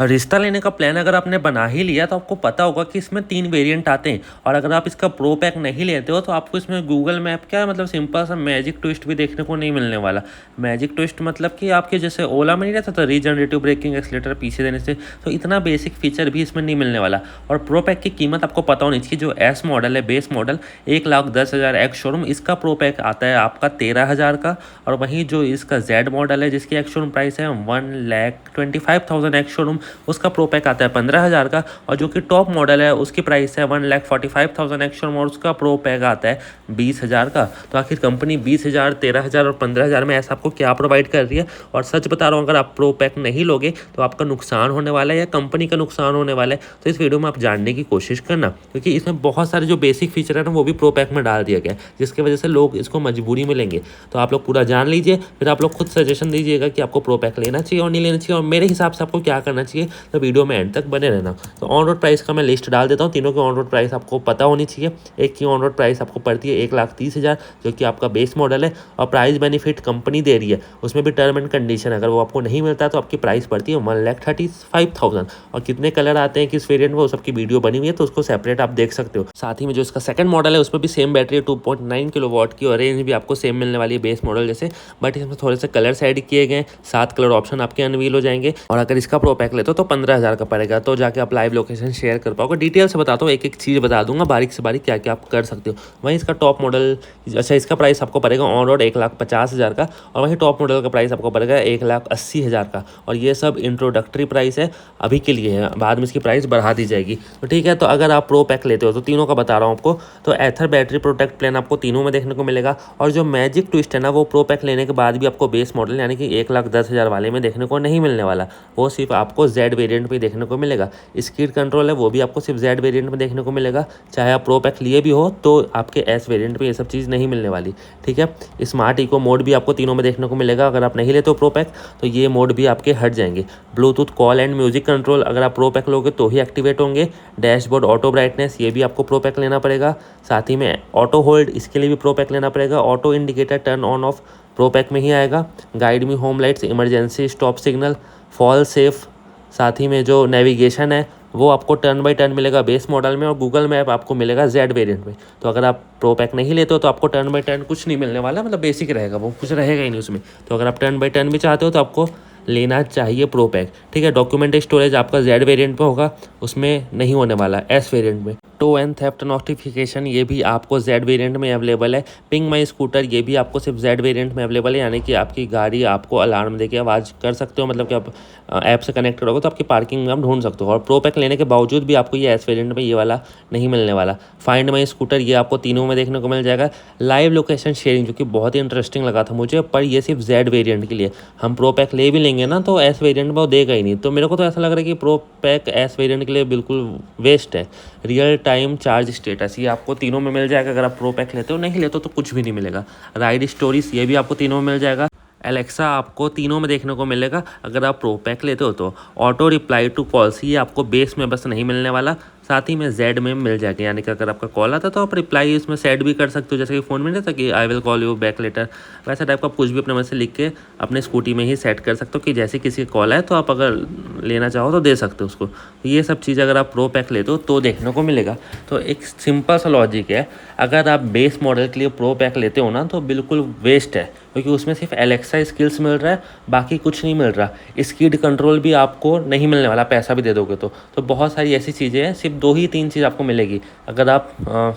रिश्ता लेने का प्लान अगर आपने बना ही लिया तो आपको पता होगा कि इसमें 3 वेरिएंट आते हैं। और अगर आप इसका प्रो पैक नहीं लेते हो तो आपको इसमें गूगल मैप क्या मतलब सिंपल सा मैजिक ट्विस्ट भी देखने को नहीं मिलने वाला। मैजिक ट्विस्ट मतलब कि आपके जैसे ओला में नहीं रहता था रीजनरेटिव ब्रेकिंग एक्सीलेटर पीछे देने से, तो इतना बेसिक फीचर भी इसमें नहीं मिलने वाला। और प्रो पैक की कीमत आपको पता होनी चाहिए। जो एस मॉडल है बेस मॉडल 1,10,000 एक्स शोरूम, इसका प्रो पैक आता है आपका 13,000 का। और वहीं जो इसका जेड मॉडल है जिसकी एक्स शोरूम प्राइस है 1,25,000 एक्स शोरूम, उसका प्रो पैक आता है 15,000 का। और जो कि टॉप मॉडल है उसकी प्राइस है 1,45,000 एक्स शोरूम और उसका प्रो पैक आता है 20,000 का। तो आखिर कंपनी 20,000, 13,000 और 15,000 में ऐसा आपको क्या प्रोवाइड कर रही है। और सच बता रहा हूँ, अगर आप प्रो पैक नहीं लोगे तो आपका नुकसान होने वाला है या कंपनी का नुकसान होने वाला है। तो इस वीडियो में आप जानने की कोशिश करना, क्योंकि इसमें बहुत सारे जो बेसिक फीचर है ना वो भी प्रो पैक में डाल दिया गया है, जिसकी वजह से लोग इसको मजबूरी में लेंगे। तो आप लोग पूरा जान लीजिए, फिर आप लोग खुद सजेशन दीजिएगा कि आपको प्रो पैक लेना चाहिए और नहीं लेना चाहिए, और मेरे हिसाब से आपको क्या करना चाहिए। तो वीडियो में एंड तक बने रहना। तो ऑन रोड प्राइस का मैं लिस्ट डाल देता हूँ। तीनों की ऑन रोड प्राइस आपको पता होनी चाहिए। एक की ऑन रोड प्राइस आपको पड़ती है 1,30,000 जो कि आपका बेस मॉडल है, और प्राइस बेनिफिट कंपनी दे रही है उसमें भी टर्म एंड कंडीशन, अगर वो आपको नहीं मिलता तो आपकी प्राइस पड़ती है 1,35,000। और कितने कलर आते हैं किस वेरिएंट में वो सबकी वीडियो बनी हुई है, तो उसको सेपरेट आप देख सकते हो। साथ ही में जो इसका सेकंड मॉडल है उसमें भी सेम बैटरी है 2.9 किलोवाट की, और रेंज भी आपको सेम मिलने वाली है बेस मॉडल जैसे, बट इसमें थोड़े से कलर ऐड किए गए, 7 कलर ऑप्शन आपके अनवील हो जाएंगे। और अगर इसका प्रो पैक लेते हो तो 15,000 का पड़ेगा, तो जाके आप लाइव लोकेशन शेयर कर पाओगे। डिटेल से बताता हूँ, एक एक चीज़ बता दूंगा बारीक से बारीक क्या क्या आप कर सकते हो। वहीं इसका टॉप मॉडल, अच्छा इसका प्राइस आपको पड़ेगा ऑन रोड 1,50,000 का, और वहीं टॉप मॉडल का प्राइस आपको पड़ेगा 1,80,000 का। और ये सब इंट्रोडक्टरी प्राइस है अभी के लिए है, बाद में इसकी प्राइस बढ़ा दी जाएगी। तो ठीक है, तो अगर आप प्रो पैक लेते हो तो तीनों का बता रहा हूँ आपको, तो एथर बैटरी प्रोटेक्ट प्लान आपको तीनों में देखने को मिलेगा। और जो मैजिक ट्विस्ट है ना वो प्रो पैक लेने के बाद भी आपको बेस मॉडल यानी कि 1,10,000 वाले में देखने को नहीं मिलने वाला, वो सिर्फ आपको जेड वेरिएंट पे देखने को मिलेगा। स्पीड कंट्रोल है वो भी आपको सिर्फ जेड वेरिएंट में देखने को मिलेगा, चाहे आप प्रो पैक लिए भी हो तो आपके एस वेरिएंट पे ये सब चीज़ नहीं मिलने वाली। ठीक है, स्मार्ट इको मोड भी आपको तीनों में देखने को मिलेगा। अगर आप नहीं लेते हो प्रो पैक तो ये मोड भी आपके हट जाएंगे। Bluetooth call and music control अगर आप प्रो पैक लोगे तो ही एक्टिवेट होंगे। डैशबोर्ड ऑटो ब्राइटनेस ये भी आपको प्रो पैक लेना पड़ेगा। साथ ही में ऑटो होल्ड इसके लिए भी प्रो पैक लेना पड़ेगा। Auto indicator turn on off pro pack में ही आएगा। Guide me home lights, emergency stop signal, fall safe, साथ ही में जो नेविगेशन है वो आपको टर्न बाय टर्न मिलेगा बेस मॉडल में, और गूगल मैप आपको मिलेगा जेड वेरिएंट में। तो अगर आप प्रो पैक नहीं लेते हो तो आपको टर्न बाय टर्न कुछ नहीं मिलने वाला, मतलब बेसिक रहेगा, वो कुछ रहेगा ही नहीं उसमें। तो अगर आप टर्न बाय टर्न भी चाहते हो तो आपको लेना चाहिए प्रो पैक। ठीक है, डॉक्यूमेंट स्टोरेज आपका जेड वेरिएंट पे होगा, उसमें नहीं होने वाला एस वेरिएंट में। टो एंड थेफ्ट नोटिफिकेशन ये भी आपको जेड वेरिएंट में अवेलेबल है। पिंग माई स्कूटर ये भी आपको सिर्फ जेड वेरिएंट में अवेलेबल है, यानी कि आपकी गाड़ी आपको अलार्म देके आवाज़ कर सकते हो, मतलब कि आप ऐप से कनेक्टेड होगा तो आपकी पार्किंग में आप ढूंढ सकते हो। और प्रो पैक लेने के बावजूद भी आपको ये एस वेरिएंट में ये वाला नहीं मिलने वाला। फाइंड माई स्कूटर ये आपको तीनों में देखने को मिल जाएगा। लाइव लोकेशन शेयरिंग जो कि बहुत ही इंटरेस्टिंग लगा था मुझे, पर ये सिर्फ जेड वेरिएंट के लिए। हम प्रो पैक ले भी लेंगे ना तो एस वेरिएंट में वो देगा ही नहीं। तो मेरे को तो ऐसा लग रहा है कि प्रो पैक एस वेरिएंट के लिए बिल्कुल वेस्ट है। रियल टाइम चार्ज स्टेटस ये आपको तीनों में मिल जाएगा अगर आप प्रो पैक लेते हो, नहीं लेते हो तो कुछ भी नहीं मिलेगा। राइड स्टोरीज ये भी आपको तीनों में मिल जाएगा। एलेक्सा आपको तीनों में देखने को मिलेगा अगर आप प्रो पैक लेते हो तो। ऑटो रिप्लाई टू कॉल्स ये आपको बेस में बस नहीं मिलने वाला, साथ ही में जेड में मिल जाएगा, यानी कि अगर आपका कॉल आता तो आप रिप्लाई इसमें सेट भी कर सकते हो, जैसे कि फ़ोन में नहीं था कि I will call you back later, वैसा टाइप का कुछ भी अपने मन से लिख के अपने स्कूटी में ही सेट कर सकते हो कि जैसे किसी का कॉल आए तो आप अगर लेना चाहो तो दे सकते हो उसको। ये सब चीज़ अगर आप प्रो पैक लेते हो तो देखने को मिलेगा। तो एक सिंपल सा लॉजिक है, अगर आप बेस मॉडल के लिए प्रो पैक लेते हो ना तो बिल्कुल वेस्ट है, क्योंकि उसमें सिर्फ एलेक्सा स्किल्स मिल रहा है, बाकी कुछ नहीं मिल रहा। स्पीड कंट्रोल भी आपको नहीं मिलने वाला, पैसा भी दे दोगे तो बहुत सारी ऐसी चीज़ें हैं, सिर्फ 2 ही 3 चीज़ आपको मिलेगी अगर आप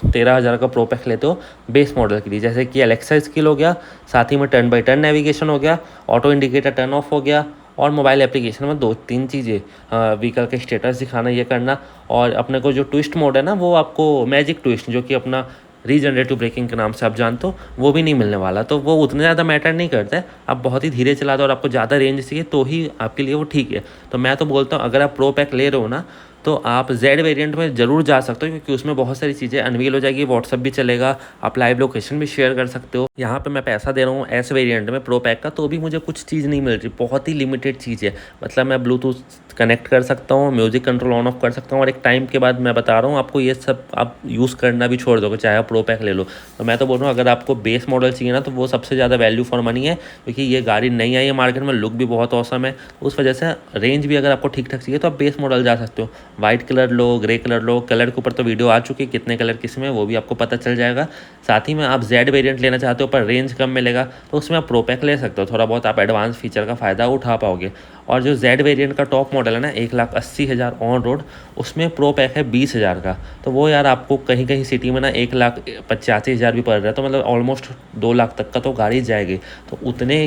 13,000 का प्रो पैक लेते हो बेस मॉडल के लिए, जैसे कि एलेक्सा स्किल हो गया, साथ ही में टर्न बाई टर्न नेविगेशन हो गया, ऑटो इंडिकेटर टर्न ऑफ हो गया, और मोबाइल एप्लीकेशन में 2-3 चीज़ें, व्हीकल का स्टेटस दिखाना, ये करना। और अपने को जो ट्विस्ट मोड है ना वो आपको मैजिक ट्विस्ट जो कि अपना रीजनरेटिव ब्रेकिंग के नाम से आप जानते हो वो भी नहीं मिलने वाला। तो वो उतने ज़्यादा मैटर नहीं करता है, आप बहुत ही धीरे चला दो और आपको ज़्यादा रेंज चाहिए तो ही आपके लिए वो ठीक है। तो मैं तो बोलता हूँ अगर आप प्रो पैक ले रहे हो ना तो आप जेड वेरिएंट में ज़रूर जा सकते हो, क्योंकि उसमें बहुत सारी चीज़ें अनवील हो जाएगी, व्हाट्सअप भी चलेगा, आप लाइव लोकेशन भी शेयर कर सकते हो। यहाँ पे मैं पैसा दे रहा हूँ एस वेरिएंट में प्रो पैक का, तो भी मुझे कुछ चीज़ नहीं मिल रही, बहुत ही लिमिटेड चीज़ है। मतलब मैं ब्लूटूथ कनेक्ट कर सकता हूँ, म्यूज़िक कंट्रोल ऑन ऑफ कर सकता हूँ, और एक टाइम के बाद मैं बता रहा हूँ आपको ये सब आप यूज़ करना भी छोड़ दोगे, चाहे आप प्रो पैक ले लो। तो मैं तो बोल रहा हूँ अगर आपको बेस मॉडल चाहिए ना, तो वो सबसे ज़्यादा वैल्यू फॉर मनी है, क्योंकि ये गाड़ी नई आई है मार्केट में, लुक भी बहुत औसम है, उस वजह से रेंज भी अगर आपको ठीक ठाक चाहिए तो आप बेस मॉडल जा सकते हो। वाइट कलर लो, ग्रे कलर लो, कलर के ऊपर तो वीडियो आ चुकी है, कितने कलर किस में वो भी आपको पता चल जाएगा। साथ ही में आप जेड वेरिएंट लेना चाहते हो पर रेंज कम मिलेगा, तो उसमें आप प्रो पैक ले सकते हो, थोड़ा बहुत आप एडवांस फीचर का फ़ायदा उठा पाओगे। और जो जेड वेरिएंट का टॉप मॉडल है ना 1,80,000 ऑन रोड, उसमें प्रो पैक है 20,000 का, तो वो यार आपको कहीं कहीं सिटी में ना 1,85,000 भी पड़ रहा है, तो मतलब ऑलमोस्ट 2 लाख तक का तो गाड़ी जाएगी। तो उतने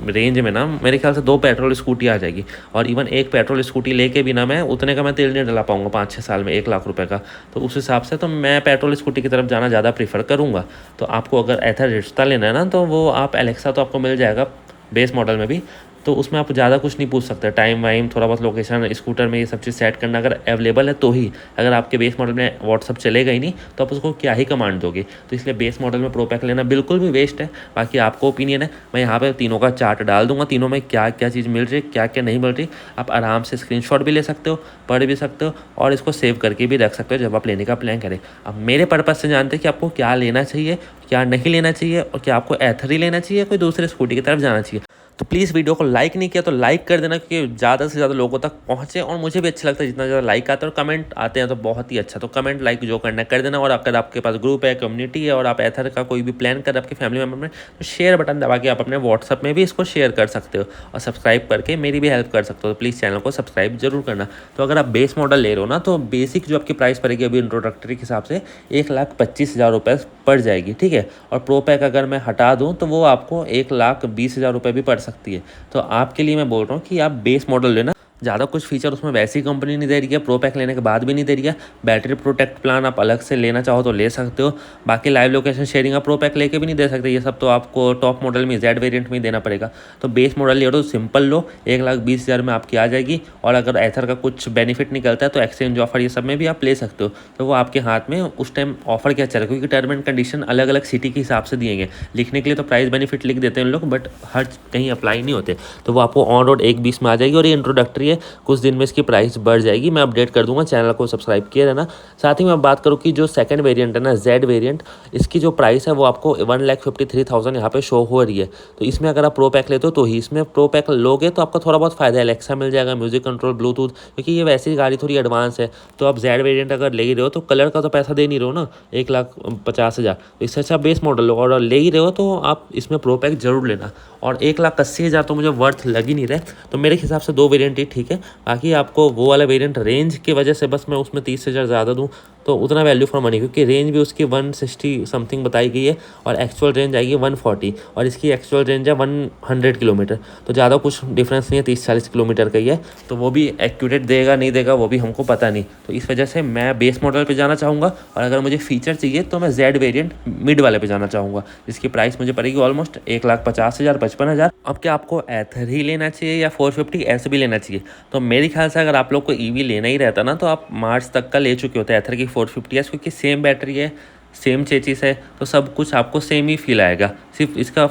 रेंज में ना मेरे ख्याल से 2 पेट्रोल स्कूटी आ जाएगी, और इवन एक पेट्रोल स्कूटी लेके भी ना मैं उतने का मैं तेल नहीं डला पाऊंगा 5-6 साल में 1 लाख रुपए का। तो उस हिसाब से तो मैं पेट्रोल स्कूटी की तरफ जाना ज़्यादा प्रीफर करूँगा। तो आपको अगर एथर रिश्ता लेना है ना, तो वो आप एलेक्सा तो आपको मिल जाएगा बेस मॉडल में भी, तो उसमें आप ज़्यादा कुछ नहीं पूछ सकते, टाइम वाइम थोड़ा बहुत लोकेशन स्कूटर में ये सब चीज़ सेट करना अगर अवेलेबल है तो ही। अगर आपके बेस मॉडल में व्हाट्सअप चलेगा ही नहीं तो आप उसको क्या ही कमांड दोगे। तो इसलिए बेस मॉडल में प्रो पैक लेना बिल्कुल भी वेस्ट है। बाकी आपको ओपिनियन है, मैं यहाँ पे तीनों का चार्ट डाल दूंगा, तीनों में क्या क्या चीज़ मिल रही है, क्या क्या नहीं मिल रही। आप आराम से स्क्रीनशॉट भी ले सकते हो, पढ़ भी सकते हो, और इसको सेव करके भी रख सकते हो जब आप लेने का प्लान करें। अब मेरे पर्पज़ से जानते हैं कि आपको क्या लेना चाहिए, क्या नहीं लेना चाहिए, और क्या आपको एथर ही लेना चाहिए, कोई दूसरे स्कूटी की तरफ जाना चाहिए। तो प्लीज़ वीडियो को लाइक नहीं किया तो लाइक कर देना, क्योंकि ज़्यादा से ज़्यादा लोगों तक पहुँचे, और मुझे भी अच्छा लगता है जितना ज़्यादा लाइक आता है, और कमेंट आते हैं तो बहुत ही अच्छा। तो कमेंट लाइक जो करना है कर देना, और अगर आपके पास ग्रुप है, कम्युनिटी है, और आप एथर का कोई भी प्लान कर आपके फैमिली मेम्बर में, तो शेयर बटन दबा के आप अपने व्हाट्सअप में भी इसको शेयर कर सकते हो, और सब्सक्राइब करके मेरी भी हेल्प कर सकते हो। तो प्लीज़ चैनल को सब्सक्राइब जरूर करना। तो अगर आप बेस मॉडल ले रहे हो ना, तो बेसिक जो आपकी प्राइस पड़ेगी अभी इंट्रोडक्टरी के हिसाब से 1,25,000 रुपये पड़ जाएगी, ठीक है। और प्रो पैक अगर मैं हटा दूँ तो वो आपको 1,20,000 रुपये भी पड़ सकती है। तो आपके लिए मैं बोल रहा हूँ कि आप बेस मॉडल लेना, ज़्यादा कुछ फीचर उसमें वैसी कंपनी नहीं दे रही है, प्रो पैक लेने के बाद भी नहीं दे रही है। बैटरी प्रोटेक्ट प्लान आप अलग से लेना चाहो तो ले सकते हो। बाकी लाइव लोकेशन शेयरिंग आप प्रो पैक लेके भी नहीं दे सकते, ये सब तो आपको टॉप मॉडल में जेड वेरिएंट में ही देना पड़ेगा। तो बेस मॉडल ले तो सिंपल लो, 1,20,000 में आपकी आ जाएगी। और अगर एथर का कुछ बेनिफिट निकलता है तो एक्सचेंज ऑफर ये सब में भी आप ले सकते हो। तो वो आपके हाथ में उस टाइम ऑफर क्या चल रहा है, क्योंकि टर्म एंड कंडीशन अलग अलग सिटी के हिसाब से दिएंगे। लिखने के लिए तो प्राइस बेनिफिट लिख देते हैं उन लोग, बट हर कहीं अप्लाई नहीं होते। तो वो आपको ऑन रोड 1,20 में आ जाएगी, और ये इंट्रोडक्टरी है, कुछ दिन में इसकी प्राइस बढ़ जाएगी। मैं अपडेट कर दूंगा, चैनल को सब्सक्राइब किए रहना। साथ ही मैं बात करूँ कि जो सेकंड वेरिएंट है ना जेड वेरिएंट, इसकी जो प्राइस है वो आपको 1,53,000 यहाँ पे शो हो रही है। तो इसमें अगर आप प्रो पैक लेते हो तो ही इसमें प्रो पैक लोगे तो आपका थोड़ा बहुत फायदा है, एलेक्सा मिल जाएगा, म्यूजिक कंट्रोल, ब्लूटूथ, क्योंकि ये वैसी गाड़ी थोड़ी एडवांस है। तो आप जेड वेरिएंट अगर ले ही रहे हो तो कलर का तो पैसा दे नहीं रहे हो ना 1,50,000, तो इससे अच्छा बेस मॉडल लो। और ले ही रहे हो तो आप इसमें प्रो पैक जरूर लेना। और 1,80,000 तो मुझे वर्थ लग ही नहीं रहे, तो मेरे हिसाब से 2 वेरिएंट ही ठीक है। बाकी आपको वो वाला वेरिएंट रेंज की वजह से बस मैं उसमें 30,000 ज़्यादा दूँ तो उतना वैल्यू फॉर मनी, क्योंकि रेंज भी उसकी 160 समथिंग बताई गई है, और एक्चुअल रेंज आएगी 140, और इसकी एक्चुअल रेंज है 100 किलोमीटर। तो ज़्यादा कुछ डिफरेंस नहीं है, 30-40 किलोमीटर का ही है। तो वो भी एक्यूरेट देगा नहीं देगा वो भी हमको पता नहीं। तो इस वजह से मैं बेस मॉडल पे जाना चाहूँगा, और अगर मुझे फीचर चाहिए तो मैं जेड वेरिएंट मिड वाले पे जाना चाहूँगा, जिसकी प्राइस मुझे पड़ेगी ऑलमोस्ट 1,50,000 55,000। अब क्या आपको एथर ही लेना चाहिए या 450S भी लेना चाहिए? तो मेरे ख्याल से अगर आप लोग को ईवी लेना ही रहता ना, तो आप मार्च तक का ले चुके होते एथर की 450S, क्योंकि सेम बैटरी है, सेम चेचिस है, तो सब कुछ आपको सेम ही फील आएगा, सिर्फ इसका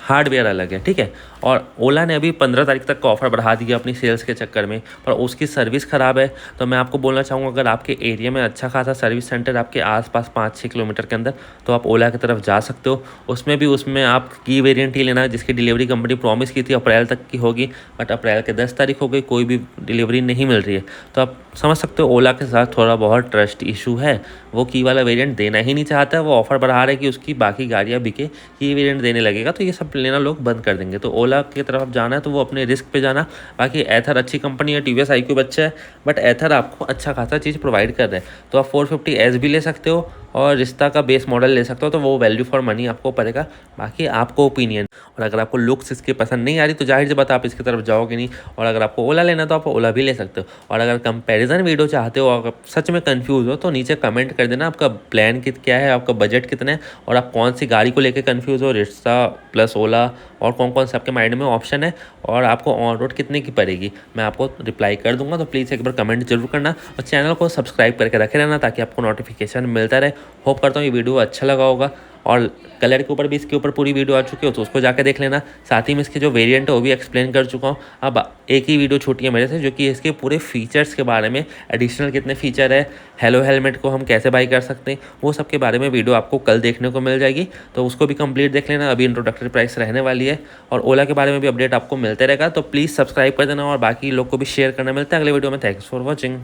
हार्डवेयर अलग है, ठीक है। और ओला ने अभी 15 तारीख तक का ऑफर बढ़ा दिया अपनी सेल्स के चक्कर में, पर उसकी सर्विस ख़राब है। तो मैं आपको बोलना चाहूँगा अगर आपके एरिया में अच्छा खासा सर्विस सेंटर आपके आसपास 5-6 किलोमीटर के अंदर, तो आप ओला की तरफ जा सकते हो। उसमें आप की वेरिएंट ही लेना, जिसकी डिलीवरी कंपनी प्रॉमिस की थी अप्रैल तक की होगी, बट अप्रैल के 10 तारीख हो गई, कोई भी डिलीवरी नहीं मिल रही है। तो आप समझ सकते हो ओला के साथ थोड़ा बहुत ट्रस्ट इशू है। वो की वाला वेरिएंट देना ही नहीं चाहता है, वो ऑफर बढ़ा रहा है कि उसकी बाकी गाड़ियाँ बिके, की वेरिएंट देने लगेगा, तो ये सब लेना लोग बंद कर देंगे। तो ओला की तरफ आप जाना है तो वो अपने रिस्क पे जाना। बाकी एथर अच्छी कंपनी है, TVS iQ अच्छा है, बट एथर आपको अच्छा खासा चीज़ प्रोवाइड कर रहा है। तो आप 450S भी ले सकते हो, और रिश्ता का बेस मॉडल ले सकते हो, तो वो वैल्यू फॉर मनी आपको पड़ेगा। बाकी आपको ओपिनियन। और अगर आपको लुक्स इसकी पसंद नहीं आ रही तो जाहिर सी बात आप इसकी तरफ जाओगे नहीं। और अगर आपको ओला लेना तो आप ओला भी ले सकते हो। और अगर कंपैरिजन वीडियो चाहते हो, अगर सच में कंफ्यूज हो तो नीचे कमेंट कर देना आपका प्लान क्या है, आपका बजट कितना है, और आप कौन सी गाड़ी को लेकर कंफ्यूज हो, रिक्शा प्लस ओला, और कौन कौन से आपके माइंड में ऑप्शन है, और आपको ऑन रोड कितने की पड़ेगी, मैं आपको रिप्लाई कर दूंगा। तो प्लीज़ एक बार कमेंट जरूर करना और चैनल को सब्सक्राइब करके रखे रहना ताकि आपको नोटिफिकेशन मिलता रहे। होप करता हूँ ये वीडियो अच्छा लगा होगा। और कलर के ऊपर भी इसके ऊपर पूरी वीडियो आ चुकी हो तो उसको जाकर देख लेना। साथ ही में इसके जो वेरिएंट है वो भी एक्सप्लेन कर चुका हूँ। अब एक ही वीडियो छूटी है मेरे से जो कि इसके पूरे फीचर्स के बारे में, एडिशनल कितने फीचर है, हेलो हेलमेट को हम कैसे बाई कर सकते हैं, वो सब के बारे में वीडियो आपको कल देखने को मिल जाएगी। तो उसको भी कंप्लीट देख लेना। अभी इंट्रोडक्टरी प्राइस रहने वाली है और ओला के बारे में भी अपडेट आपको मिलते रहेगा। तो प्लीज़ सब्सक्राइब कर देना और बाकी लोग को भी शेयर करना। मिलता है अगले वीडियो में। Thanks for watching.